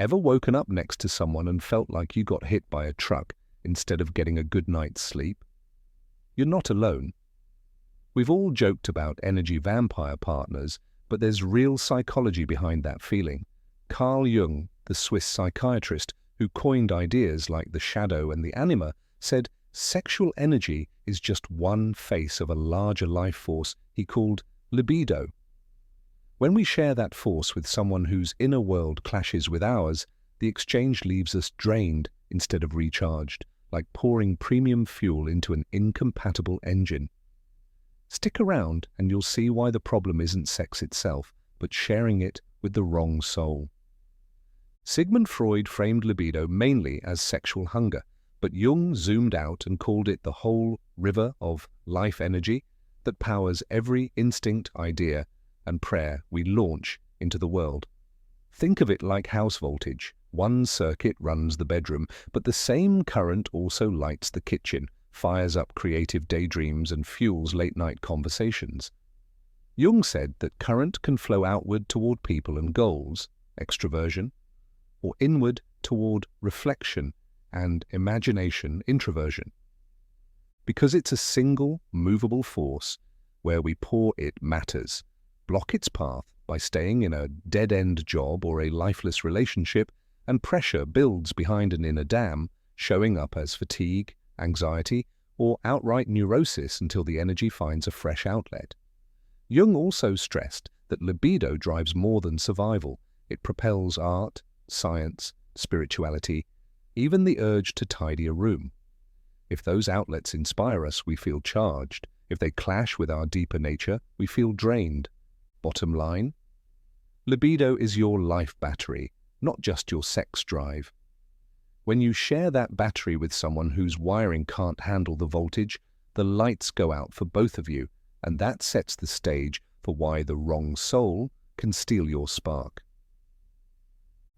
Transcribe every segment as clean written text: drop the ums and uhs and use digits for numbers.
Ever woken up next to someone and felt like you got hit by a truck instead of getting a good night's sleep? You're not alone. We've all joked about energy vampire partners, but there's real psychology behind that feeling. Carl Jung, the Swiss psychiatrist who coined ideas like the shadow and the anima, said sexual energy is just one face of a larger life force he called libido. When we share that force with someone whose inner world clashes with ours, the exchange leaves us drained instead of recharged, like pouring premium fuel into an incompatible engine. Stick around and you'll see why the problem isn't sex itself, but sharing it with the wrong soul. Sigmund Freud framed libido mainly as sexual hunger, but Jung zoomed out and called it the whole river of life energy that powers every instinct, idea, and prayer we launch into the world. Think of it like house voltage. One circuit runs the bedroom, but the same current also lights the kitchen, fires up creative daydreams, and fuels late-night conversations. Jung said that current can flow outward toward people and goals, extroversion, or inward toward reflection and imagination, introversion. Because it's a single, movable force, where we pour it matters. Block its path by staying in a dead-end job or a lifeless relationship, and pressure builds behind an inner dam, showing up as fatigue, anxiety, or outright neurosis until the energy finds a fresh outlet. Jung also stressed that libido drives more than survival. It propels art, science, spirituality, even the urge to tidy a room. If those outlets inspire us, we feel charged. If they clash with our deeper nature, we feel drained. Bottom line, libido is your life battery, not just your sex drive. When you share that battery with someone whose wiring can't handle the voltage, the lights go out for both of you, and that sets the stage for why the wrong soul can steal your spark.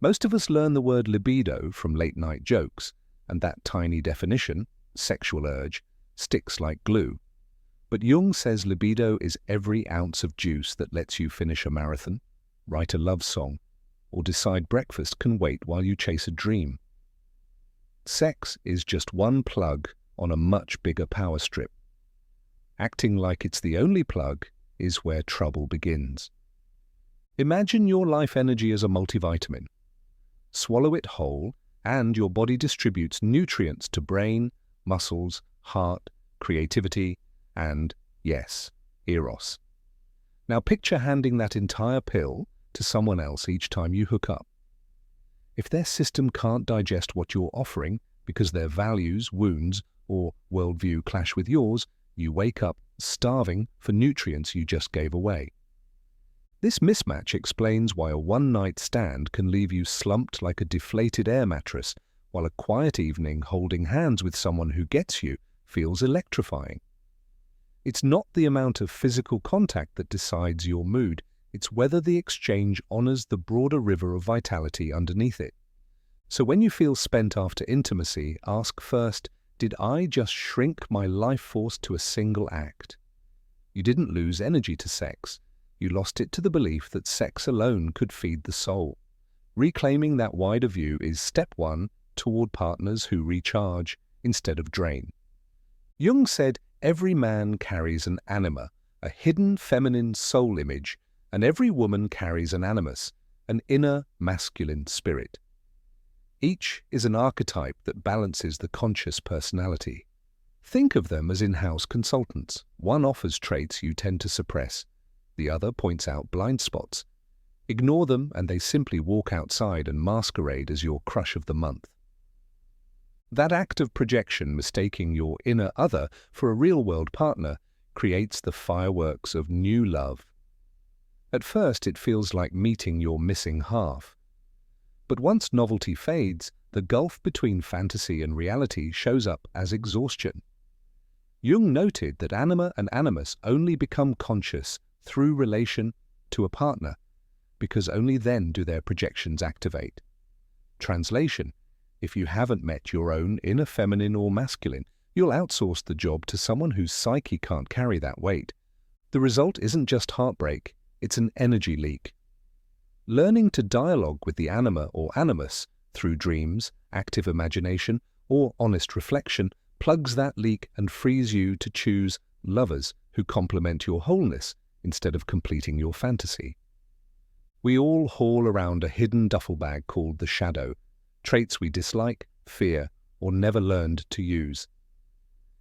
Most of us learn the word libido from late-night jokes, and that tiny definition, sexual urge, sticks like glue. But Jung says libido is every ounce of juice that lets you finish a marathon, write a love song, or decide breakfast can wait while you chase a dream. Sex is just one plug on a much bigger power strip. Acting like it's the only plug is where trouble begins. Imagine your life energy as a multivitamin. Swallow it whole, and your body distributes nutrients to brain, muscles, heart, creativity, and, yes, eros. Now picture handing that entire pill to someone else each time you hook up. If their system can't digest what you're offering because their values, wounds, or worldview clash with yours, you wake up starving for nutrients you just gave away. This mismatch explains why a one-night stand can leave you slumped like a deflated air mattress, while a quiet evening holding hands with someone who gets you feels electrifying. It's not the amount of physical contact that decides your mood, it's whether the exchange honors the broader river of vitality underneath it. So when you feel spent after intimacy, ask first, did I just shrink my life force to a single act? You didn't lose energy to sex. You lost it to the belief that sex alone could feed the soul. Reclaiming that wider view is step one toward partners who recharge instead of drain. Jung said every man carries an anima, a hidden feminine soul image, and every woman carries an animus, an inner masculine spirit. Each is an archetype that balances the conscious personality. Think of them as in-house consultants. One offers traits you tend to suppress. The other points out blind spots. Ignore them and they simply walk outside and masquerade as your crush of the month. That act of projection, mistaking your inner other for a real-world partner, creates the fireworks of new love. At first, it feels like meeting your missing half. But once novelty fades, the gulf between fantasy and reality shows up as exhaustion. Jung noted that anima and animus only become conscious through relation to a partner, because only then do their projections activate. Translation: if you haven't met your own inner feminine or masculine, you'll outsource the job to someone whose psyche can't carry that weight. The result isn't just heartbreak, it's an energy leak. Learning to dialogue with the anima or animus through dreams, active imagination, or honest reflection plugs that leak and frees you to choose lovers who complement your wholeness instead of completing your fantasy. We all haul around a hidden duffel bag called the shadow, traits we dislike, fear, or never learned to use.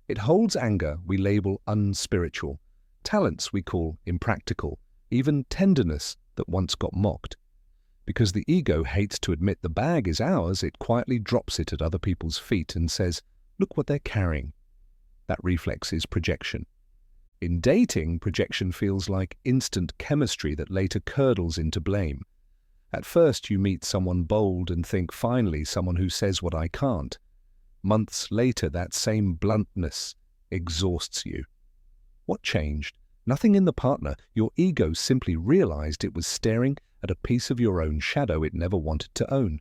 It holds anger we label unspiritual, talents we call impractical, even tenderness that once got mocked. Because the ego hates to admit the bag is ours, it quietly drops it at other people's feet and says, "Look what they're carrying." That reflex is projection. In dating, projection feels like instant chemistry that later curdles into blame. At first you meet someone bold and think, finally, someone who says what I can't. Months later, that same bluntness exhausts you. What changed? Nothing in the partner. Your ego simply realized it was staring at a piece of your own shadow it never wanted to own.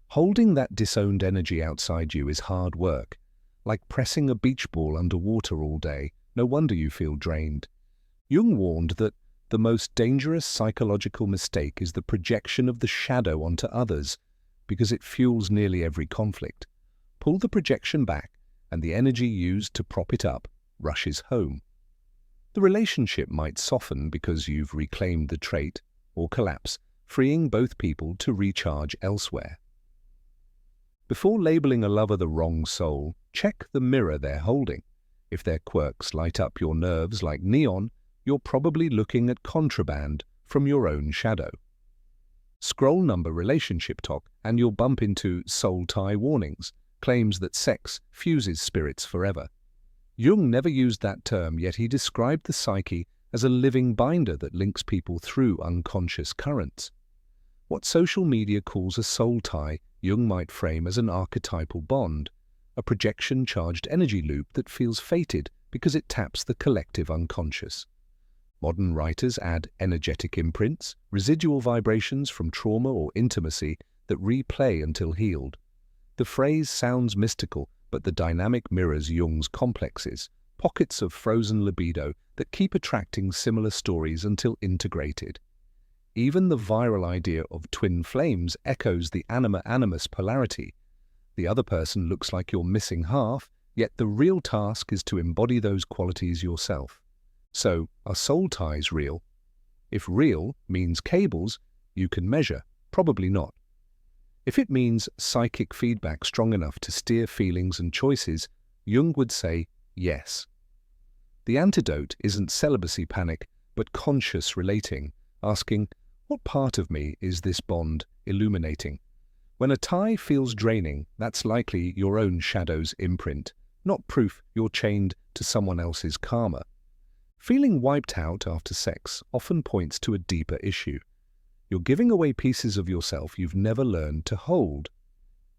Holding that disowned energy outside you is hard work, like pressing a beach ball underwater all day. No wonder you feel drained. Jung warned that the most dangerous psychological mistake is the projection of the shadow onto others, because it fuels nearly every conflict. Pull the projection back, and the energy used to prop it up rushes home. The relationship might soften because you've reclaimed the trait, or collapse, freeing both people to recharge elsewhere. Before labeling a lover the wrong soul, check the mirror they're holding. If their quirks light up your nerves like neon, you're probably looking at contraband from your own shadow. Scroll number relationship talk and you'll bump into soul tie warnings, claims that sex fuses spirits forever. Jung never used that term, yet he described the psyche as a living binder that links people through unconscious currents. What social media calls a soul tie, Jung might frame as an archetypal bond, a projection-charged energy loop that feels fated because it taps the collective unconscious. Modern writers add energetic imprints, residual vibrations from trauma or intimacy that replay until healed. The phrase sounds mystical, but the dynamic mirrors Jung's complexes, pockets of frozen libido that keep attracting similar stories until integrated. Even the viral idea of twin flames echoes the anima-animus polarity. The other person looks like your missing half, yet the real task is to embody those qualities yourself. So, are soul ties real? If real means cables you can measure, probably not. If it means psychic feedback strong enough to steer feelings and choices, Jung would say yes. The antidote isn't celibacy panic, but conscious relating, asking, what part of me is this bond illuminating? When a tie feels draining, that's likely your own shadow's imprint, not proof you're chained to someone else's karma. Feeling wiped out after sex often points to a deeper issue. You're giving away pieces of yourself you've never learned to hold.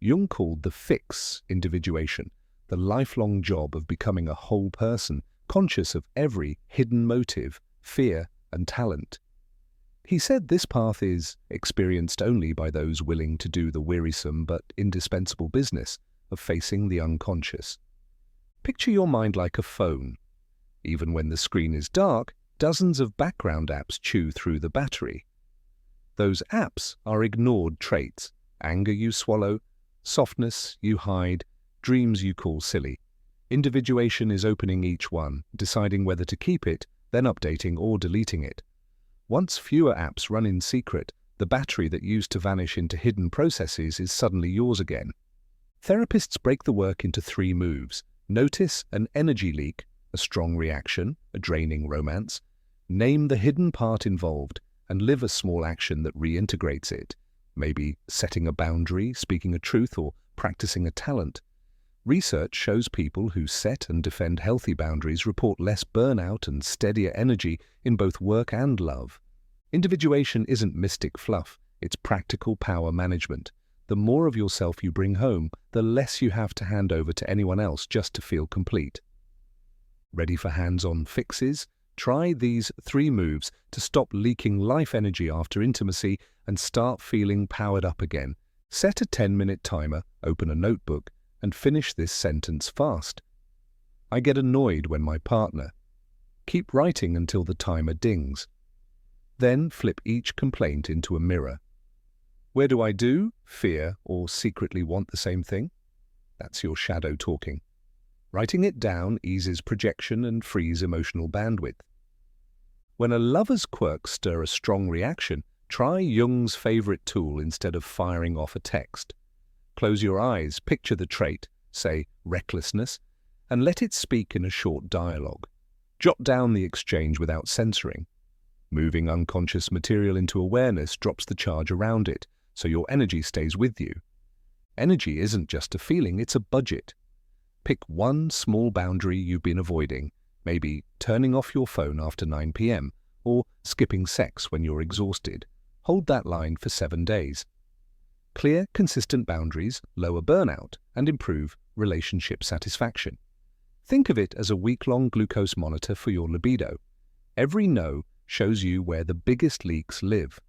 Jung called the fix individuation, the lifelong job of becoming a whole person, conscious of every hidden motive, fear, and talent. He said this path is experienced only by those willing to do the wearisome but indispensable business of facing the unconscious. Picture your mind like a phone. Even when the screen is dark, dozens of background apps chew through the battery. Those apps are ignored traits, anger you swallow, softness you hide, dreams you call silly. Individuation is opening each one, deciding whether to keep it, then updating or deleting it. Once fewer apps run in secret, the battery that used to vanish into hidden processes is suddenly yours again. Therapists break the work into 3 moves. Notice an energy leak, a strong reaction, a draining romance. Name the hidden part involved and live a small action that reintegrates it. Maybe setting a boundary, speaking a truth, or practicing a talent. Research shows people who set and defend healthy boundaries report less burnout and steadier energy in both work and love. Individuation isn't mystic fluff, it's practical power management. The more of yourself you bring home, the less you have to hand over to anyone else just to feel complete. Ready for hands-on fixes? Try these 3 moves to stop leaking life energy after intimacy and start feeling powered up again. Set a 10-minute timer, open a notebook, and finish this sentence fast. I get annoyed when my partner. Keep writing until the timer dings. Then flip each complaint into a mirror. Where do I do, fear, or secretly want the same thing? That's your shadow talking. Writing it down eases projection and frees emotional bandwidth. When a lover's quirks stir a strong reaction, try Jung's favorite tool instead of firing off a text. Close your eyes, picture the trait, say recklessness, and let it speak in a short dialogue. Jot down the exchange without censoring. Moving unconscious material into awareness drops the charge around it, so your energy stays with you. Energy isn't just a feeling, it's a budget. Pick one small boundary you've been avoiding, maybe turning off your phone after 9 p.m. or skipping sex when you're exhausted. Hold that line for 7 days. Clear, consistent boundaries lower burnout and improve relationship satisfaction. Think of it as a week-long glucose monitor for your libido. Every no shows you where the biggest leaks live.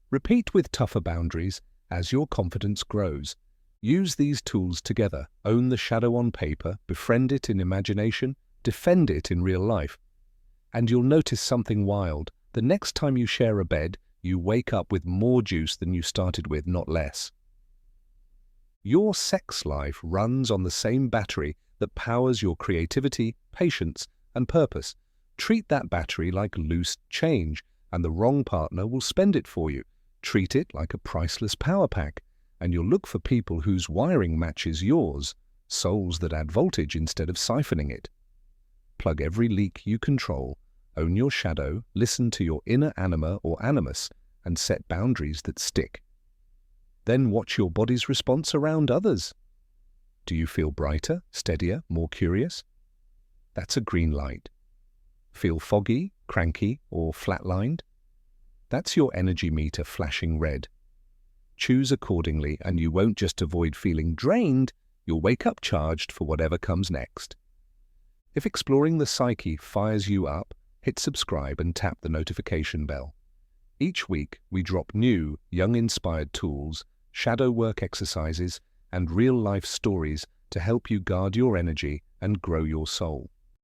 Repeat with tougher boundaries as your confidence grows. Use these tools together. Own the shadow on paper, befriend it in imagination, defend it in real life. And you'll notice something wild. The next time you share a bed, you wake up with more juice than you started with, not less. Your sex life runs on the same battery that powers your creativity, patience, and purpose. Treat that battery like loose change, and the wrong partner will spend it for you. Treat it like a priceless power pack, and you'll look for people whose wiring matches yours, souls that add voltage instead of siphoning it. Plug every leak you control, own your shadow, listen to your inner anima or animus, and set boundaries that stick. Then watch your body's response around others. Do you feel brighter, steadier, more curious? That's a green light. Feel foggy, cranky, or flatlined? That's your energy meter flashing red. Choose accordingly, and you won't just avoid feeling drained, you'll wake up charged for whatever comes next. If exploring the psyche fires you up, hit subscribe and tap the notification bell. Each week, we drop new, Jung-inspired tools, shadow work exercises, and real-life stories to help you guard your energy and grow your soul.